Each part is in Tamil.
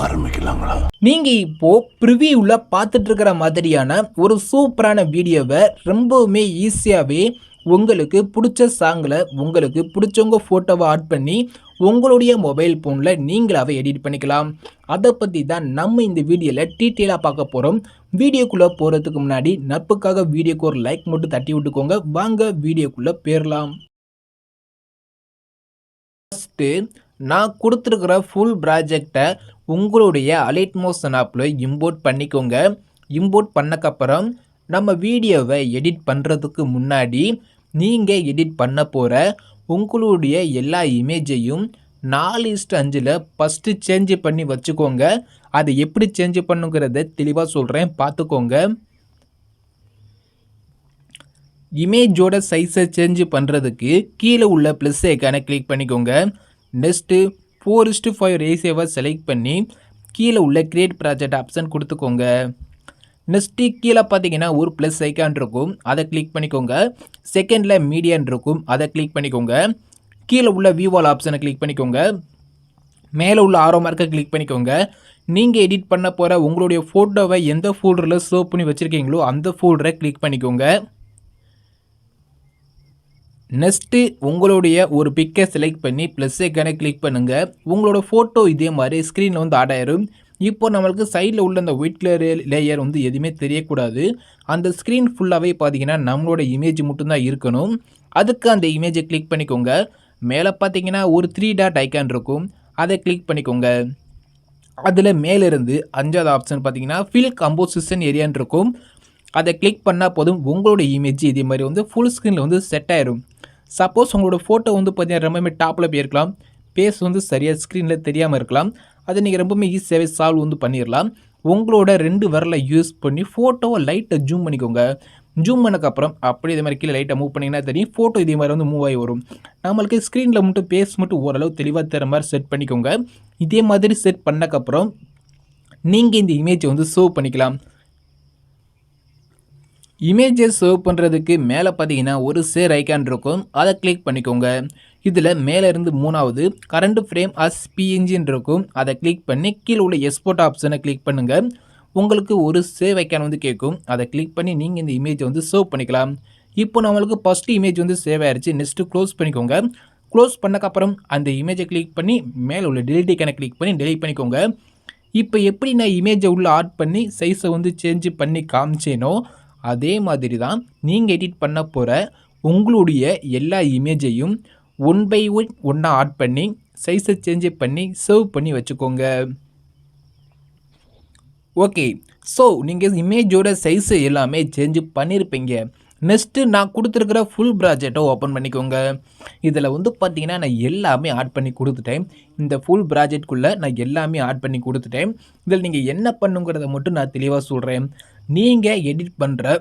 ஆரம்பிக்கலாங்களா? நீங்க இப்போ ப்ரிவியூல பார்த்துட்டு இருக்கிற மாதிரியான ஒரு சூப்பரான வீடியோவை ரொம்பவுமே ஈஸியாவே உங்களுக்கு பிடிச்ச சாங்கில் உங்களுக்கு பிடிச்சவங்க ஃபோட்டோவை ஆட் பண்ணி உங்களுடைய மொபைல் ஃபோனில் நீங்களாவே எடிட் பண்ணிக்கலாம். அதை பற்றி தான் நம்ம இந்த வீடியோவில் டீட்டெயிலாக பார்க்க போகிறோம். வீடியோக்குள்ளே போகிறதுக்கு முன்னாடி நட்புக்காக வீடியோக்கு ஒரு லைக் மட்டும் தட்டி விட்டுக்கோங்க. வாங்க வீடியோக்குள்ளே போயிடலாம். ஃபஸ்ட்டு நான் கொடுத்துருக்கிற ஃபுல் ப்ராஜெக்டை உங்களுடைய அலைட் மோஷன் ஆப்பில் இம்போர்ட் பண்ணிக்கோங்க. இம்போர்ட் பண்ணக்கப்புறம் நம்ம வீடியோவை எடிட் பண்ணுறதுக்கு முன்னாடி நீங்கள் எடிட் பண்ண போகிற உங்களுடைய எல்லா இமேஜையும் 4:5 ஃபஸ்ட்டு சேஞ்ச் பண்ணி வச்சுக்கோங்க. அதை எப்படி சேஞ்ச் பண்ணுங்கிறத தெளிவாக சொல்கிறேன், பார்த்துக்கோங்க. இமேஜோட சைஸை சேஞ்ச் பண்ணுறதுக்கு கீழே உள்ள ப்ளஸ் ஐக்கானை கிளிக் பண்ணிக்கோங்க. நெக்ஸ்ட்டு 4:5 ரேஷியோவை செலக்ட் பண்ணி கீழே உள்ள கிரியேட் ப்ராஜெக்ட் ஆப்ஷன் கொடுத்துக்கோங்க. நெக்ஸ்ட்டு கீழே பார்த்தீங்கன்னா ஒரு ப்ளஸ் ஐக்கான் இருக்கும், அதை கிளிக் பண்ணிக்கோங்க. செகண்டில் மீடியான் இருக்கும், அதை கிளிக் பண்ணிக்கோங்க. கீழே உள்ள வியூவால் ஆப்ஷனை கிளிக் பண்ணிக்கோங்க. மேலே உள்ள ஆரோ மார்க்கை கிளிக் பண்ணிக்கோங்க. நீங்கள் எடிட் பண்ண போகிற உங்களுடைய ஃபோட்டோவை எந்த ஃபோல்டரில் சேவ் பண்ணி வச்சுருக்கீங்களோ அந்த ஃபோல்டரை கிளிக் பண்ணிக்கோங்க. நெக்ஸ்ட்டு உங்களுடைய ஒரு பிக்கை செலக்ட் பண்ணி ப்ளஸ் ஐக்கானை கிளிக் பண்ணுங்கள். உங்களோட ஃபோட்டோ இதே மாதிரி ஸ்க்ரீனில் வந்து ஆட் ஆயிரும். இப்போ நம்மளுக்கு சைடில் உள்ள அந்த ஒயிட் கலர் லேயர் வந்து எதுவுமே தெரியக்கூடாது. அந்த ஸ்க்ரீன் ஃபுல்லாகவே பார்த்தீங்கன்னா நம்மளோட இமேஜ் மட்டும்தான் இருக்கணும். அதுக்கு அந்த இமேஜை கிளிக் பண்ணிக்கோங்க. மேலே பார்த்தீங்கன்னா ஒரு 3 டாட் ஐக்கான் இருக்கும், அதை கிளிக் பண்ணிக்கோங்க. அதில் மேலிருந்து 5வது ஆப்ஷன் பார்த்தீங்கன்னா ஃபில் கம்போசிஷன் ஏரியான்னு இருக்கும், அதை கிளிக் பண்ணால் போதும். உங்களோட இமேஜ் இதே மாதிரி வந்து ஃபுல் ஸ்க்ரீனில் வந்து செட் ஆயிரும். சப்போஸ் உங்களோட ஃபோட்டோ வந்து பார்த்தீங்கன்னா ரொம்பவே டாப்பில் போயிருக்கலாம், பேஸ் வந்து சரியாக ஸ்க்ரீனில் தெரியாமல் இருக்கலாம். அதை நீங்கள் ரொம்பவுமே ஈஸியாகவே சால்வ் வந்து பண்ணிடலாம். உங்களோட 2 விரலை யூஸ் பண்ணி ஃபோட்டோவை லைட்டை ஜூம் பண்ணிக்கோங்க. ஜூம் பண்ணக்கப்புறம் அப்படியே இதே மாதிரி கீழே லைட்டை மூவ் பண்ணிங்கன்னா தெரியும், ஃபோட்டோ இதே மாதிரி வந்து மூவ் ஆகி வரும். நம்மளுக்கு ஸ்க்ரீனில் மட்டும் பேஸ் மட்டும் ஓரளவு தெளிவாக தர மாதிரி செட் பண்ணிக்கோங்க. இதே மாதிரி செட் பண்ணக்கப்புறம் நீங்கள் இந்த இமேஜை வந்து சேவ் பண்ணிக்கலாம். இமேஜை சேவ் பண்ணுறதுக்கு மேலே பார்த்தீங்கன்னா ஒரு சேர் ஐக்கான் இருக்கும், அதை கிளிக் பண்ணிக்கோங்க. இதில் மேலே இருந்து 3வது கரண்ட் ஃப்ரேம் அஸ் பிஎன்ஜின்னு இருக்கும், அதை கிளிக் பண்ணி கீழே உள்ள எக்ஸ்போர்ட் ஆப்ஷனை கிளிக் பண்ணுங்கள். உங்களுக்கு ஒரு சேவ் ஐக்கான் வந்து கேட்கும், அதை கிளிக் பண்ணி நீங்கள் இந்த இமேஜை வந்து சேவ் பண்ணிக்கலாம். இப்போ நம்மளுக்கு ஃபஸ்ட்டு இமேஜ் வந்து சேவ் ஆயிடுச்சு. நெக்ஸ்ட்டு க்ளோஸ் பண்ணிக்கோங்க. க்ளோஸ் பண்ணக்கப்புறம் அந்த இமேஜை கிளிக் பண்ணி மேலே உள்ள டெலிட் ஐக்கானை கிளிக் பண்ணி டெலிட் பண்ணிக்கோங்க. இப்போ எப்படி நான் இமேஜை உள்ளே ஆட் பண்ணி சைஸை வந்து சேஞ்ச் பண்ணி காமிச்சேனோ அதே மாதிரி தான் நீங்கள் எடிட் பண்ண போகிற உங்களுடைய எல்லா இமேஜையும் 1 by 1 ஆட் பண்ணி சைஸை சேஞ்ச் பண்ணி சேவ் பண்ணி வச்சுக்கோங்க. ஓகே, ஸோ நீங்கள் இமேஜோட சைஸை எல்லாமே சேஞ்ச் பண்ணியிருப்பீங்க. நெக்ஸ்ட்டு நான் கொடுத்துருக்கிற ஃபுல் ப்ராஜெக்டை ஓப்பன் பண்ணிக்கோங்க. இதில் வந்து பார்த்தீங்கன்னா நான் எல்லாமே ஆட் பண்ணி கொடுத்துட்டேன். இந்த ஃபுல் ப்ராஜெக்ட்குள்ளே நான் எல்லாமே ஆட் பண்ணி கொடுத்துட்டேன். இதில் நீங்கள் என்ன பண்ணுங்கிறத மட்டும் நான் தெளிவாக சொல்கிறேன். நீங்கள் எடிட் பண்ணுற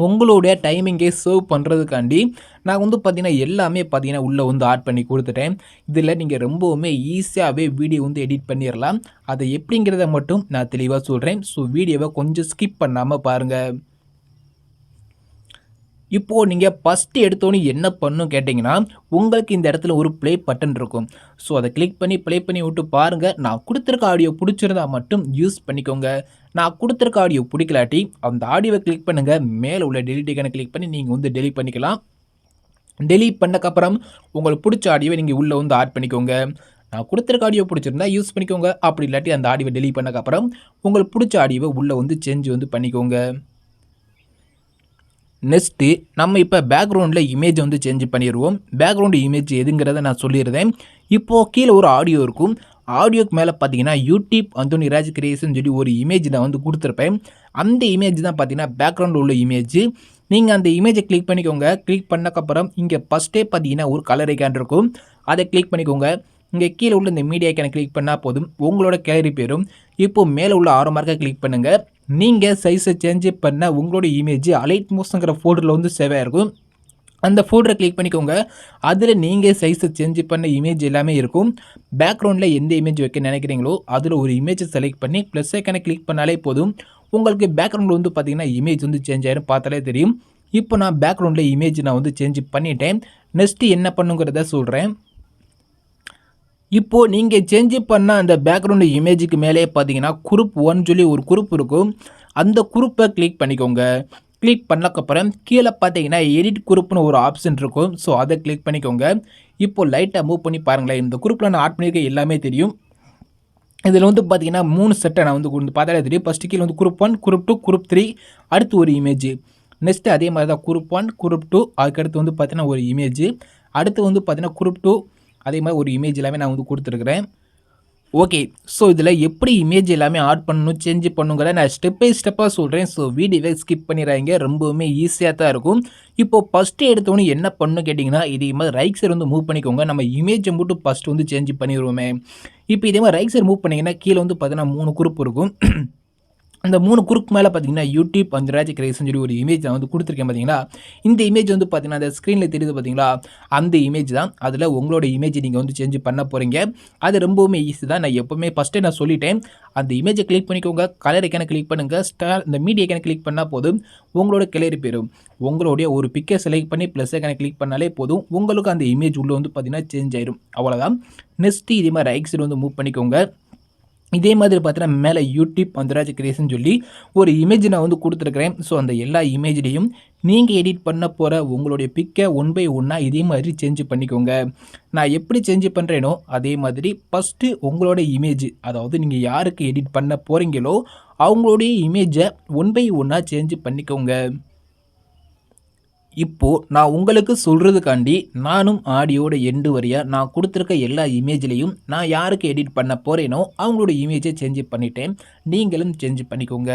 உங்களுடைய டைமிங்கை சேவ் பண்ணுறதுக்காண்டி நான் வந்து பார்த்தீங்கன்னா எல்லாமே பார்த்தீங்கன்னா உள்ளே வந்து ஆட் பண்ணி கொடுத்துட்டேன். இதில் நீங்கள் ரொம்பவுமே ஈஸியாகவே வீடியோ வந்து எடிட் பண்ணிடலாம். அதை எப்படிங்கிறத மட்டும் நான் தெளிவாக சொல்கிறேன். ஸோ வீடியோவை கொஞ்சம் ஸ்கிப் பண்ணாமல் பாருங்கள். இப்போது நீங்கள் ஃபஸ்ட்டு எடுத்தோன்னே என்ன பண்ணணும் கேட்டிங்கன்னா, உங்களுக்கு இந்த இடத்துல ஒரு ப்ளே பட்டன் இருக்கும். ஸோ அதை கிளிக் பண்ணி ப்ளே பண்ணி விட்டு பாருங்கள். நான் கொடுத்துருக்க ஆடியோ பிடிச்சிருந்தா மட்டும் யூஸ் பண்ணிக்கோங்க. நான் கொடுத்துருக்க ஆடியோ பிடிக்கலாட்டி அந்த ஆடியோவை கிளிக் பண்ணுங்கள். மேலே உள்ள டெலிட் ஐக்கானை கிளிக் பண்ணி நீங்கள் வந்து டெலிட் பண்ணிக்கலாம். டெலிட் பண்ணக்கப்புறம் உங்களுக்கு பிடிச்ச ஆடியோவை நீங்கள் உள்ளே வந்து ஆட் பண்ணிக்கோங்க. நான் கொடுத்துருக்க ஆடியோ பிடிச்சிருந்தா யூஸ் பண்ணிக்கோங்க. அப்படி இல்லாட்டி அந்த ஆடியோவை டெலிட் பண்ணக்கப்புறம் உங்களுக்கு பிடிச்ச ஆடியோவை உள்ளே வந்து சேஞ்ச் வந்து பண்ணிக்கோங்க. நெக்ஸ்ட்டு நம்ம இப்போ பேக்ரவுண்டில் இமேஜ் வந்து சேஞ்ச் பண்ணிடுவோம். பேக்ரவுண்டு இமேஜ் எதுங்கிறத நான் சொல்லிடுறேன். இப்போது கீழே ஒரு ஆடியோ இருக்கும். ஆடியோக்கு மேலே பார்த்தீங்கன்னா யூடியூப் அந்தோனி ராஜ் கிரியேஷன் சொல்லி ஒரு இமேஜ் நான் வந்து கொடுத்துருப்பேன். அந்த இமேஜ் தான் பார்த்தீங்கன்னா பேக்ரவுண்டில் உள்ள இமேஜ். நீங்கள் அந்த இமேஜை கிளிக் பண்ணிக்கோங்க. கிளிக் பண்ணக்கப்புறம் இங்கே ஃபஸ்ட்டே பார்த்தீங்கன்னா ஒரு கலர் ஐக்கான் இருக்கும், அதை கிளிக் பண்ணிக்கோங்க. இங்கே கீழே உள்ள இந்த மீடியா ஐக்கானை கிளிக் பண்ணால் போதும், உங்களோட கேலரி பேரும். இப்போது மேலே உள்ள ஆரோ மார்க்கை கிளிக் பண்ணுங்கள். நீங்கள் சைஸை சேஞ்ச் பண்ண உங்களோட இமேஜ் அலைட் மோஷன்ங்கிற ஃபோல்டரில் வந்து சேவ் ஆகிருக்கும். அந்த ஃபோல்டரை கிளிக் பண்ணிக்கோங்க. அதில் நீங்கள் சைஸை சேஞ்ச் பண்ண இமேஜ் எல்லாமே இருக்கும். பேக்ரவுண்டில் எந்த இமேஜ் வைக்க நினைக்கிறீங்களோ அதில் ஒரு இமேஜை செலக்ட் பண்ணி ப்ளஸ் ஐக்கானை கிளிக் பண்ணாலே போதும். உங்களுக்கு பேக்ரவுண்டில் வந்து பார்த்தீங்கன்னா இமேஜ் வந்து சேஞ்ச் ஆகிடும், பார்த்தாலே தெரியும். இப்போ நான் பேக்ரவுண்டில் இமேஜ் நான் வந்து சேஞ்ச் பண்ணிட்டேன். நெக்ஸ்ட்டு என்ன பண்ணுங்கிறத சொல்கிறேன். இப்போது நீங்கள் சேஞ்ச் பண்ண அந்த பேக்ரவுண்டு இமேஜுக்கு மேலே பார்த்தீங்கன்னா குரூப் 1 சொல்லி ஒரு குரூப் இருக்கும். அந்த குரூப்பை கிளிக் பண்ணிக்கோங்க. கிளிக் பண்ணக்கப்புறம் கீழே பார்த்தீங்கன்னா எடிட் குரூப்னு ஒரு ஆப்ஷன் இருக்கும். ஸோ அதை கிளிக் பண்ணிக்கோங்க. இப்போது லைட்டாக மூவ் பண்ணி பாருங்களேன். இந்த குரூப்பில் நான் ஆட் பண்ணியிருக்க எல்லாமே தெரியும். இதில் வந்து பார்த்தீங்கன்னா 3 செட்டை நான் வந்து பார்த்தாலே தெரியும். ஃபஸ்ட்டு கீழே வந்து குரூப் 1, குரூப் 2, குரூப் 3, அடுத்து ஒரு இமேஜ். நெக்ஸ்ட்டு அதே மாதிரி தான் குரூப் 1, குரூப் 2, அதுக்கடுத்து வந்து பார்த்தீங்கன்னா ஒரு இமேஜ். அடுத்து வந்து பார்த்தீங்கன்னா குரூப் 2, அதே மாதிரி ஒரு இமேஜ் எல்லாமே நான் வந்து கொடுத்துருக்குறேன். ஓகே. ஸோ இதில் எப்படி இமேஜ் எல்லாமே ஆட் பண்ணணும், சேஞ்ச் பண்ணுங்கிறத நான் ஸ்டெப் பை ஸ்டெப்பாக சொல்கிறேன். ஸோ வீடியோவை ஸ்கிப் பண்ணிடுறாங்க. ரொம்பவுமே ஈஸியாக தான் இருக்கும். இப்போது ஃபஸ்ட்டு எடுத்தோன்னே என்ன பண்ணணும் கேட்டிங்கன்னா, இதே மாதிரி ரைட் சைடு வந்து மூவ் பண்ணிக்கோங்க. நம்ம இமேஜை மட்டும் ஃபஸ்ட்டு வந்து சேஞ்ச் பண்ணிடுவோமே. இப்போ இதே மாதிரி ரைட் சைடு மூவ் பண்ணிங்கன்னா கீழே வந்து பார்த்தீங்கன்னா 3 குரூப் இருக்கும். அந்த 3 குரூப் மேலே பார்த்தீங்கன்னா யூடியூப் அஞ்சராஜ் கிரியேஷன் சொல்லி ஒரு இமேஜ் நான் வந்து கொடுத்துருக்கேன் பார்த்தீங்களா. இந்த இமேஜ் வந்து பார்த்தீங்கன்னா அந்த ஸ்க்ரீனில் தெரியுது பார்த்தீங்களா, அந்த இமேஜ் தான். அதில் உங்களோட இமேஜ் நீங்கள் வந்து சேஞ்ச் பண்ண போகிறீங்க. அது ரொம்பவுமே ஈஸி தான். நான் எப்போவுமே ஃபஸ்ட்டே நான் சொல்லிட்டேன். அந்த இமேஜை கிளிக் பண்ணிக்கோங்க. கலர் ஐக்கானை கிளிக் பண்ணுங்கள். இந்த மீடியா ஐக்கானை கிளிக் பண்ணால் போதும், உங்களோட கிளறி போயிடும். உங்களுடைய ஒரு பிக்கை செலக்ட் பண்ணி ப்ளஸ் ஐக்கானை கிளிக் பண்ணாலே போதும், உங்களுக்கு அந்த இமேஜ் உள்ளே வந்து பார்த்தீங்கன்னா சேஞ்ச் ஆயிடும். அவ்வளோதான். நெக்ஸ்ட்டு இதே மாதிரி ரைட் சைடு வந்து மூவ் பண்ணிக்கோங்க. இதே மாதிரி பார்த்தீங்கன்னா மேலே யூடியூப் அந்தராஜ் கிரியேஷன் சொல்லி ஒரு இமேஜ் நான் வந்து கொடுத்துருக்குறேன். ஸோ அந்த எல்லா இமேஜ்லேயும் நீங்கள் எடிட் பண்ண போகிற உங்களுடைய பிக்கை 1 பை 1 இதே மாதிரி சேஞ்ச் பண்ணிக்கோங்க. நான் எப்படி சேஞ்ச் பண்ணுறேனோ அதே மாதிரி ஃபஸ்ட்டு உங்களோட இமேஜ், அதாவது நீங்கள் யாருக்கு எடிட் பண்ண போகிறீங்களோ அவங்களுடைய இமேஜை 1 பை 1 சேஞ்ச் பண்ணிக்கோங்க. இப்போது நான் உங்களுக்கு சொல்கிறதுக்காண்டி நானும் ஆடியோட எண்டு வரையாக நான் கொடுத்துருக்க எல்லா இமேஜ்லேயும் நான் யாருக்கு எடிட் பண்ண போகிறேனோ அவங்களோட இமேஜை சேஞ்ச் பண்ணிட்டேன். நீங்களும் சேஞ்ச் பண்ணிக்கோங்க.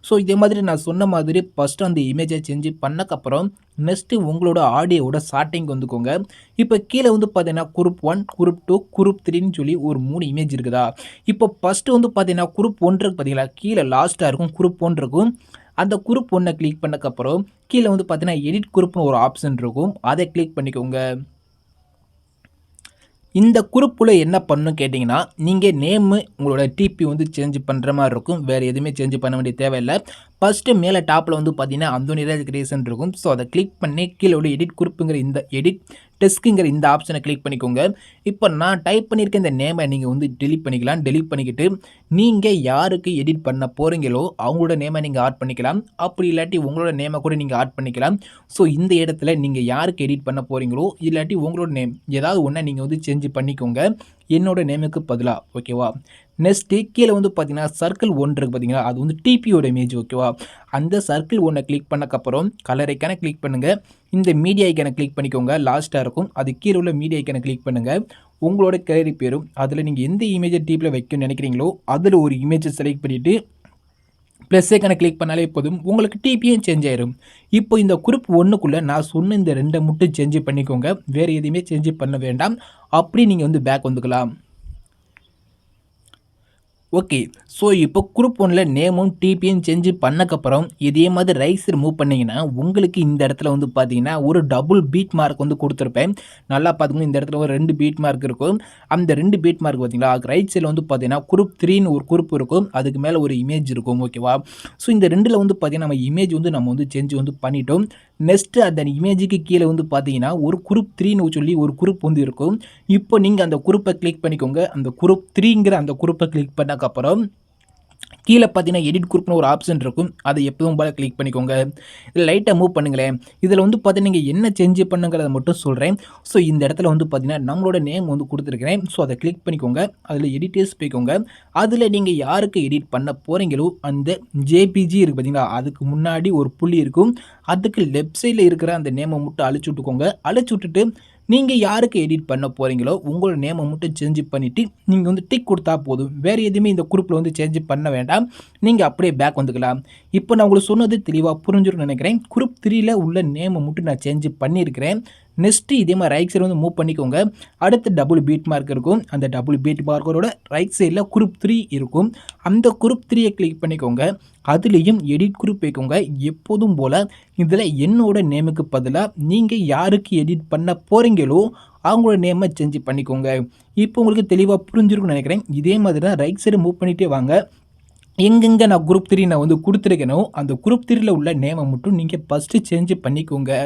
ஸோ இதே மாதிரி நான் சொன்ன மாதிரி ஃபஸ்ட்டு அந்த இமேஜை சேஞ்ச் பண்ணக்கப்புறம் நெக்ஸ்ட்டு உங்களோட ஆடியோவோட ஸ்டார்டிங் வந்துக்கோங்க. இப்போ கீழே வந்து பார்த்தீங்கன்னா குரூப் 1, குரூப் 2, குரூப் 3ன்னு சொல்லி ஒரு 3 இமேஜ் இருக்குதா. இப்போ ஃபஸ்ட்டு வந்து பார்த்தீங்கன்னா குரூப் 1 இருக்கு பார்த்தீங்களா, கீழே லாஸ்ட்டாக இருக்கும் குரூப் 1 இருக்கும். அந்த குரூப் 1 கிளிக் பண்ணக்கப்புறம் கீழே வந்து பார்த்தீங்கன்னா எடிட் குரூப்னு ஒரு ஆப்ஷன் இருக்கும். அதை கிளிக் பண்ணிக்கோங்க. இந்த குரூப்புக்குள்ள என்ன பண்ணணும் கேட்டிங்கன்னா, நீங்கள் நேமு உங்களோட டிபி வந்து சேஞ்ச் பண்ணுற மாதிரி இருக்கும். வேறு எதுவுமே சேஞ்ச் பண்ண வேண்டிய தேவையில்லை. ஃபஸ்ட்டு மேலே டாப்பில் வந்து பார்த்தீங்கன்னா அந்தோனிராஜ் கிரியேஷன் இருக்கும். ஸோ அதை கிளிக் பண்ணி கீழே உள்ள எடிட் குரூப்புங்கிற இந்த எடிட் டெஸ்க்குங்கிற இந்த ஆப்ஷனை கிளிக் பண்ணிக்கோங்க. இப்போ நான் டைப் பண்ணியிருக்க இந்த நேமை நீங்கள் வந்து டெலிட் பண்ணிக்கலாம். டெலிட் பண்ணிக்கிட்டு நீங்கள் யாருக்கு எடிட் பண்ண போகிறீங்களோ அவங்களோட நேமை நீங்கள் ஆட் பண்ணிக்கலாம். அப்படி இல்லாட்டி உங்களோட நேமை கூட நீங்கள் ஆட் பண்ணிக்கலாம். ஸோ இந்த இடத்துல நீங்கள் யாருக்கு எடிட் பண்ண போகிறீங்களோ இல்லாட்டி உங்களோட நேம் ஏதாவது ஒன்றை நீங்கள் வந்து சேஞ்ச் பண்ணிக்கோங்க என்னோட நேமுக்கு பதிலாக. ஓகேவா. நெக்ஸ்ட்டு கீழே வந்து பார்த்தீங்கன்னா சர்க்கிள் 1 இருக்குது பார்த்தீங்களா, அது வந்து டிபியோட இமேஜ். ஓகேவா. அந்த சர்க்கிள் 1 கிளிக் பண்ணக்கப்புறம் கலர் ஐக்கானை கிளிக் பண்ணுங்கள். இந்த மீடியா ஐக்கானை கிளிக் பண்ணிக்கோங்க. லாஸ்ட்டாக இருக்கும். அது கீழே உள்ள மீடியா ஐக்கானை கிளிக் பண்ணுங்கள். உங்களோட கேலரி பேரும் அதில் நீங்கள் எந்த இமேஜை டிபியில் வைக்கணும்னு நினைக்கிறீங்களோ அதில் ஒரு இமேஜை செலக்ட் பண்ணிவிட்டு ப்ளஸ் ஐக்கானை கிளிக் பண்ணாலே போதும், உங்களுக்கு டிபியும் சேஞ்ச் ஆயிடும். இப்போ இந்த குரூப் 1க்குள்ளே நான் சொன்ன இந்த 2 மட்டும் சேஞ்ச் பண்ணிக்கோங்க. வேறு எதுவுமே சேஞ்ச் பண்ண வேண்டாம். அப்படி நீங்கள் வந்து பேக் வந்துக்கலாம். ஓகே. ஸோ இப்போ குரூப் 1ல் நேமும் டிபியும் சேஞ்ச் பண்ணக்கப்புறம் இதே மாதிரி ரைட் சைடு மூவ் பண்ணிங்கன்னா உங்களுக்கு இந்த இடத்துல வந்து பார்த்தீங்கன்னா ஒரு டபுள் பீட் மார்க் வந்து கொடுத்துருப்பேன். நல்லா பார்த்துக்கணும். இந்த இடத்துல ஒரு 2 பீட் மார்க் இருக்கும். அந்த 2 பீட் மார்க் பார்த்தீங்களா, ரைட் சைடில் வந்து பார்த்தீங்கன்னா குரூப் 3ன்னு ஒரு குரூப் இருக்கும். அதுக்கு மேலே ஒரு இமேஜ் இருக்கும். ஓகேவா. ஸோ இந்த 2ல் வந்து பார்த்தீங்கன்னா நம்ம இமேஜ் வந்து நம்ம வந்து சேஞ்ச் வந்து பண்ணிட்டோம். நெக்ஸ்ட்டு அந்த இமேஜுக்கு கீழே வந்து பார்த்தீங்கன்னா ஒரு குரூப் 3ன்னு சொல்லி ஒரு குரூப் வந்து இருக்கும். இப்போ நீங்கள் அந்த குரூப்பை கிளிக் பண்ணிக்கோங்க. அந்த குரூப் 3ங்கிற அந்த குரூப்பை கிளிக் பண்ணக்கப்புறம் கீழே பார்த்தீங்கன்னா எடிட் குரூப்னு ஒரு ஆப்ஷன் இருக்கும். அதை எப்பவும் போல கிளிக் பண்ணிக்கோங்க. இதில் லைட்டாக மூவ் பண்ணுங்களேன். இதில் வந்து பார்த்தீங்கன்னா நீங்கள் என்ன சேஞ்ச் பண்ணுங்கிறத மட்டும் சொல்கிறேன். ஸோ இந்த இடத்துல வந்து பார்த்தீங்கன்னா நம்மளோட நேம் வந்து கொடுத்துருக்கிறேன். ஸோ அதை கிளிக் பண்ணிக்கோங்க. அதில் எடிட்டர்ஸ் போய்க்கோங்க. அதில் நீங்கள் யாருக்கு எடிட் பண்ண போகிறீங்களோ அந்த ஜேபிஜி இருக்குது பார்த்தீங்களா, அதுக்கு முன்னாடி ஒரு புள்ளி இருக்கும். அதுக்கு லெஃப்ட் சைடில் இருக்கிற அந்த நேமை மட்டும் அழிச்சு விட்டுக்கோங்க. அழிச்சு விட்டுட்டு நீங்கள் யாருக்கு எடிட் பண்ண போகிறீங்களோ உங்களோட நேமை மட்டும் சேஞ்ச் பண்ணிவிட்டு நீங்கள் வந்து டிக் கொடுத்தா போதும். வேறு எதுவுமே இந்த குரூப்பில் வந்து சேஞ்ச் பண்ண வேண்டாம். நீங்கள் அப்படியே பேக் வந்துக்கலாம். இப்போ நான் உங்களுக்கு சொன்னது தெளிவாக புரிஞ்சிருன்னு நினைக்கிறேன். குரூப் 3ல் உள்ள நேமை மட்டும் நான் சேஞ்ச் பண்ணியிருக்கிறேன். நெக்ஸ்ட்டு இதே மாதிரி ரைட் சைடு வந்து மூவ் பண்ணிக்கோங்க. அடுத்து டபுள் பீட் மார்க் இருக்கும். அந்த டபுள் பீட் மார்க்கரோட ரைட் சைடில் குரூப் 3 இருக்கும். அந்த குரூப் 3யை கிளிக் பண்ணிக்கோங்க. அதுலேயும் எடிட் குரூப் வைக்கோங்க. எப்போதும் போல் இதில் என்னோட நேமுக்கு பதிலாக நீங்கள் யாருக்கு எடிட் பண்ண போகிறீங்களோ அவங்களோட நேமை சேஞ்ச் பண்ணிக்கோங்க. இப்போ உங்களுக்கு தெளிவாக புரிஞ்சிருக்குன்னு நினைக்கிறேன். இதே மாதிரி தான் ரைட் சைடு மூவ் பண்ணிகிட்டே வாங்க. எங்கெங்கே நான் குரூப் 3 நான் வந்து கொடுத்துருக்கேனோ அந்த குரூப் 3ல் உள்ள நேமை மட்டும் நீங்கள் ஃபஸ்ட்டு சேஞ்ச் பண்ணிக்கோங்க.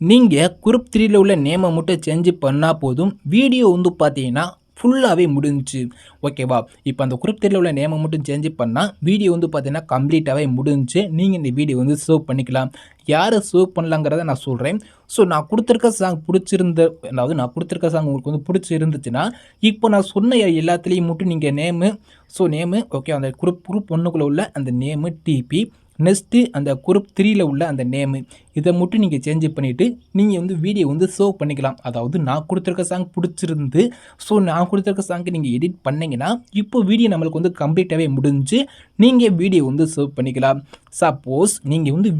நீங்கள் குரூப் 3ல உள்ள நேமை மட்டும் சேஞ்ச் பண்ணால் போதும். வீடியோ வந்து பார்த்தீங்கன்னா ஃபுல்லாகவே முடிஞ்சுச்சு. ஓகேவா? இப்போ அந்த குரூப் 3ல உள்ள நேமை மட்டும் சேஞ்ச் பண்ணால் வீடியோ வந்து பார்த்தீங்கன்னா கம்ப்ளீட்டாகவே முடிஞ்சுச்சு. நீங்கள் இந்த வீடியோ வந்து சேவ் பண்ணிக்கலாம். யாரை சேவ் பண்ணலாங்கிறத நான் சொல்கிறேன். ஸோ நான் கொடுத்துருக்க சாங் அதாவது நான் கொடுத்துருக்க சாங் உங்களுக்கு வந்து பிடிச்சிருந்துச்சுன்னா, இப்போ நான் சொன்ன எல்லாத்துலேயும் மட்டும் நீங்கள் நேமு ஓகே, அந்த குரூப் 1க்குள்ளே உள்ள அந்த நேமு டிபி, நெக்ஸ்ட்டு அந்த குரூப் 3ல உள்ள அந்த நேமு, இதை மட்டும் நீங்கள் சேஞ்ச் பண்ணிவிட்டு நீங்கள் வந்து வீடியோ வந்து சேவ் பண்ணிக்கலாம். அதாவது நான் கொடுத்துருக்க சாங் பிடிச்சிருந்து, ஸோ நான் கொடுத்துருக்க சாங்க்கு நீங்கள் எடிட் பண்ணிங்கன்னா இப்போ வீடியோ நம்மளுக்கு வந்து கம்ப்ளீட்டாகவே முடிஞ்சு நீங்கள் வீடியோ வந்து சேவ் பண்ணிக்கலாம். சப்போஸ் நீங்கள் வந்து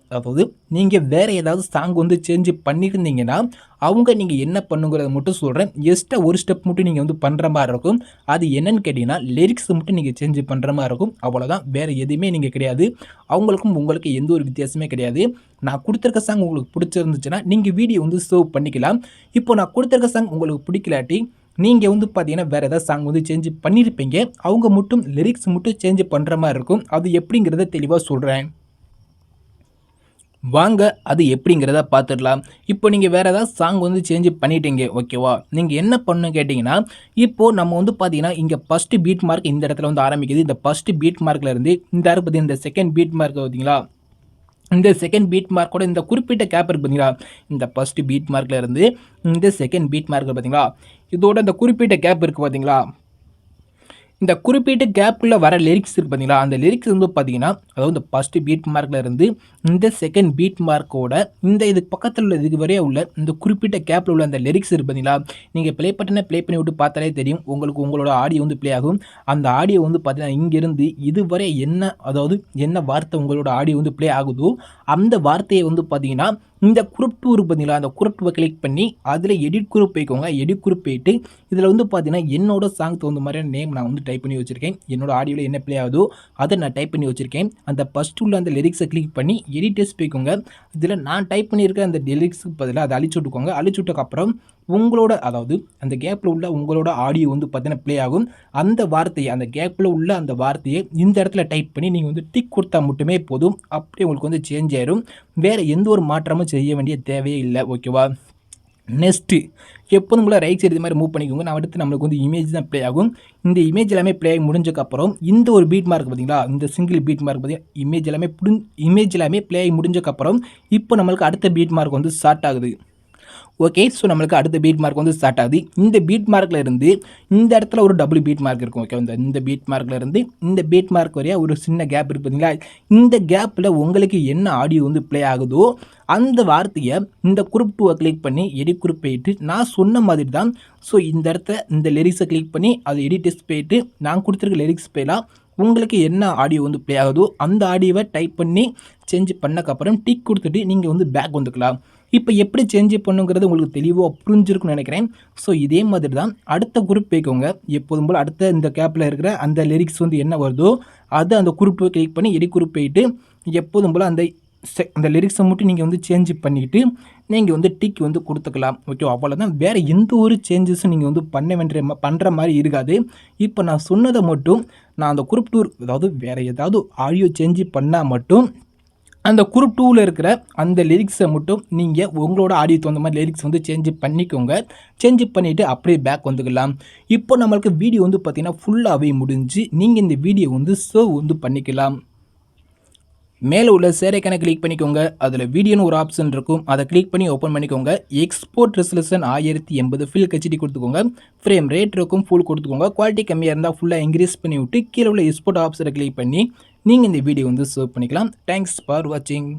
அதாவது நீங்கள் வேறு ஏதாவது சாங் வந்து சேஞ்ச் பண்ணியிருந்தீங்கன்னா நீங்கள் என்ன பண்ணுங்கிறத மட்டும் சொல்கிறேன். எக்ஸ்ட்ரா ஒரு ஸ்டெப் மட்டும் நீங்கள் வந்து பண்ணுற மாதிரி இருக்கும். அது என்னன்னு கேட்டிங்கன்னா, லிரிக்ஸ் மட்டும் நீங்கள் சேஞ்ச் பண்ணுற மாதிரி இருக்கும். அவ்வளோதான், வேறு எதுவுமே நீங்கள் கிடையாது. உங்களுக்கு எந்த ஒரு வித்தியாசமே கிடையாது. நான் கொடுத்துருக்க சாங் உங்களுக்கு பிடிச்சிருந்துச்சுன்னா நீங்கள் வீடியோ வந்து சேவ் பண்ணிக்கலாம். இப்போ நான் கொடுத்துருக்க சாங் உங்களுக்கு பிடிக்கலாட்டி நீங்கள் வந்து பார்த்தீங்கன்னா வேறு ஏதாவது சாங் வந்து சேஞ்ச் பண்ணியிருப்பீங்க. அவங்க மட்டும் லிரிக்ஸ் மட்டும் சேஞ்ச் பண்ணுற மாதிரி இருக்கும். அது எப்படிங்கிறத தெளிவாக சொல்கிறேன். வாங்க அது எப்படிங்கிறத பார்த்துடலாம். இப்போ நீங்கள் வேறு ஏதாவது சாங் வந்து சேஞ்ச் பண்ணிட்டீங்க. ஓகேவா? நீங்கள் என்ன பண்ணணும் கேட்டிங்கன்னா, இப்போது நம்ம வந்து பார்த்தீங்கன்னா இங்கே ஃபஸ்ட்டு பீட் மார்க் இந்த இடத்துல வந்து ஆரம்பிக்குது. இந்த ஃபஸ்ட்டு பீட் மார்க்லேருந்து இந்த பார்த்தீங்கன்னா இந்த செகண்ட் பீட் மார்க் பார்த்தீங்களா, இந்த செகண்ட் பீட் மார்க்கோட இந்த குறிப்பிட்ட கேப் இருக்குது பார்த்தீங்களா, இந்த ஃபஸ்ட்டு பீட் மார்க்லேருந்து இந்த செகண்ட் பீட் மார்க் பார்த்தீங்களா, இதோட இந்த குறிப்பிட்ட கேப் இருக்குது பார்த்தீங்களா, இந்த குறிப்பிட்ட கேப்புக்குள்ளே வர லிரிக்ஸ் இருக்குது பார்த்தீங்களா, அந்த லிரிக்ஸ் வந்து பார்த்தீங்கன்னா அதாவது இந்த ஃபஸ்ட்டு பீட் மார்க்கில் இருந்து இந்த செகண்ட் பீட் மார்க்கோட இந்த இதுக்கு பக்கத்தில் உள்ள இதுக்கு வரைய உள்ள இந்த குறிப்பிட்ட கேப்பில் உள்ள அந்த லிரிக்ஸ் இருக்குது பார்த்தீங்களா, நீங்கள் ப்ளே பண்ணி விட்டு பார்த்தாலே தெரியும் உங்களுக்கு உங்களோட ஆடியோ வந்து ப்ளே ஆகும். அந்த ஆடியோ வந்து பார்த்தீங்கன்னா இங்கேருந்து இதுவரை என்ன வார்த்தை உங்களோட ஆடியோ வந்து ப்ளே ஆகுதோ அந்த வார்த்தையை வந்து பார்த்தீங்கன்னா இந்த குரூப் 2 இருக்குது பார்த்தீங்களா, அந்த குரூப் 2 கிளிக் பண்ணி அதில் எடிட் குரூப் போய்க்கோங்க. எடிட் குரூப் போயிட்டு இதில் வந்து பார்த்தீங்கன்னா என்னோட சாங் தகுந்த மாதிரியான நேம் நான் வந்து டைப் பண்ணி வச்சுருக்கேன். என்னோட ஆடியோவில் என்ன ப்ளே ஆகுதோ அதை நான் டைப் பண்ணி வச்சுருக்கேன். அந்த ஃபஸ்ட்டு உள்ள அந்த லிரிக்ஸை கிளிக் பண்ணி எடிட்டர்ஸ் போய்க்கோங்க. இதில் நான் டைப் பண்ணியிருக்க அந்த லிரிக்ஸுக்கு பதிலாக அதை அழிச்சு விட்டுக்கோங்க. அழிச்சு விட்டதுக்கப்புறம் உங்களோட அந்த கேப்பில் உள்ள உங்களோட ஆடியோ வந்து பார்த்தீங்கன்னா ப்ளே ஆகும். அந்த வார்த்தையை அந்த கேப்பில் உள்ள அந்த வார்த்தையை இந்த இடத்துல டைப் பண்ணி நீங்கள் வந்து டிக் கொடுத்தா மட்டுமே போதும். அப்படியே உங்களுக்கு வந்து சேஞ்ச் ஆயிடும். வேறு எந்த ஒரு மாற்றமும் செய்ய வேண்டிய தேவையே இல்லை. ஓகேவா? நெக்ஸ்ட்டு எப்போதும் கூட ரைட் சைடு இது மாதிரி மூவ் பண்ணிக்கோங்க. நான் அடுத்து நம்மளுக்கு வந்து இமேஜ் தான் ப்ளே ஆகும். இந்த இமேஜ் எல்லாமே ப்ளே ஆகி முடிஞ்சக்கப்புறம் இந்த ஒரு பீட் மார்க் பார்த்தீங்களா, இந்த சிங்கிள் பீட் மார்க் பார்த்தீங்கன்னா இமேஜ் எல்லாமே ப்ளே ஆகி முடிஞ்சக்கப்புறம் இப்போ நம்மளுக்கு அடுத்த பீட் மார்க் வந்து ஸ்டார்ட் ஆகுது. ஓகே, ஸோ நம்மளுக்கு அடுத்த பீட் மார்க் வந்து ஸ்டார்ட் ஆகுது. இந்த பீட் மார்க்கில் இருந்து இந்த இடத்துல ஒரு டபுள் பீட் மார்க் இருக்கும். ஓகே, இந்த பீட் மார்க்கில் இருந்து இந்த பீட் மார்க் வரையா ஒரு சின்ன கேப் இருக்குது பார்த்தீங்களா, இந்த கேப்பில் உங்களுக்கு என்ன ஆடியோ வந்து ப்ளே ஆகுதோ அந்த வார்த்தையை இந்த குரூப் 2 கிளிக் பண்ணி எடிட் குரூப் போயிட்டு நான் சொன்ன மாதிரி தான். ஸோ இந்த இடத்துல இந்த லிரிக்ஸை கிளிக் பண்ணி அது எடிட்டர்ஸ் போயிட்டு நான் கொடுத்துருக்க லிரிக்ஸ் போயலாம் உங்களுக்கு என்ன ஆடியோ வந்து ப்ளே ஆகுதோ அந்த ஆடியோவை டைப் பண்ணி சேஞ்ச் பண்ணக்கப்புறம் டிக் கொடுத்துட்டு நீங்கள் வந்து பேக் வந்துக்கலாம். இப்போ எப்படி சேஞ்ச் பண்ணுங்கிறது உங்களுக்கு தெளிவாக புரிஞ்சிருக்குன்னு நினைக்கிறேன். ஸோ இதே மாதிரி தான் அடுத்த குரூப் போய்க்கோங்க. எப்போதும் போல் அடுத்த இந்த கேப்பில் இருக்கிற அந்த லிரிக்ஸ் வந்து என்ன வருதோ அது அந்த குரூப் கிளிக் பண்ணி எடிட் குரூப் போயிட்டு எப்போதும் போல் அந்த லிரிக்ஸை மட்டும் நீங்கள் வந்து சேஞ்ச் பண்ணிவிட்டு நீங்கள் வந்து டிக் வந்து கொடுத்துக்கலாம். ஓகே, அவ்வளோதான். வேறு எந்த ஒரு சேஞ்சஸும் நீங்கள் வந்து பண்ணுற மாதிரி இருக்காது. இப்போ நான் சொன்னதை மட்டும் நான் அந்த குரூப் 2 அதாவது வேறு ஏதாவது ஆடியோ சேஞ்ச் பண்ணால் மட்டும் அந்த குரூப் 2ல் இருக்கிற அந்த லிரிக்ஸை மட்டும் நீங்கள் உங்களோட ஆடியோக்கு தகுந்த மாதிரி லிரிக்ஸ் வந்து சேஞ்ச் பண்ணிக்கோங்க. சேஞ்ச் பண்ணிவிட்டு அப்படியே பேக் வந்துக்கலாம். இப்போ நம்மளுக்கு வீடியோ வந்து பார்த்திங்கன்னா ஃபுல்லாகவே முடிஞ்சு நீங்கள் இந்த வீடியோ வந்து சேவ் வந்து பண்ணிக்கலாம். மேலே உள்ள சேரைக்கான கிளிக் பண்ணிக்கோங்க. அதில் வீடியோன்னு ஒரு ஆப்ஷன் இருக்கும். அதை கிளிக் பண்ணி ஓப்பன் பண்ணிக்கோங்க. எக்ஸ்போர்ட் ரெசல்யூஷன் 1080 ஃபுல் ஹெச்டி கொடுத்துக்கோங்க. ஃப்ரேம் ரேட் இருக்கும் ஃபுல் கொடுத்துக்கோங்க. குவாலிட்டி கம்மியாக இருந்தால் ஃபுல்லாக இன்க்ரீஸ் பண்ணி விட்டு கீழே உள்ள எக்ஸ்போர்ட் ஆப்ஷனை கிளிக் பண்ணி நீங்கள் இந்த வீடியோ வந்து சேவ் பண்ணிக்கலாம். தேங்க்ஸ் ஃபார் வாட்சிங்.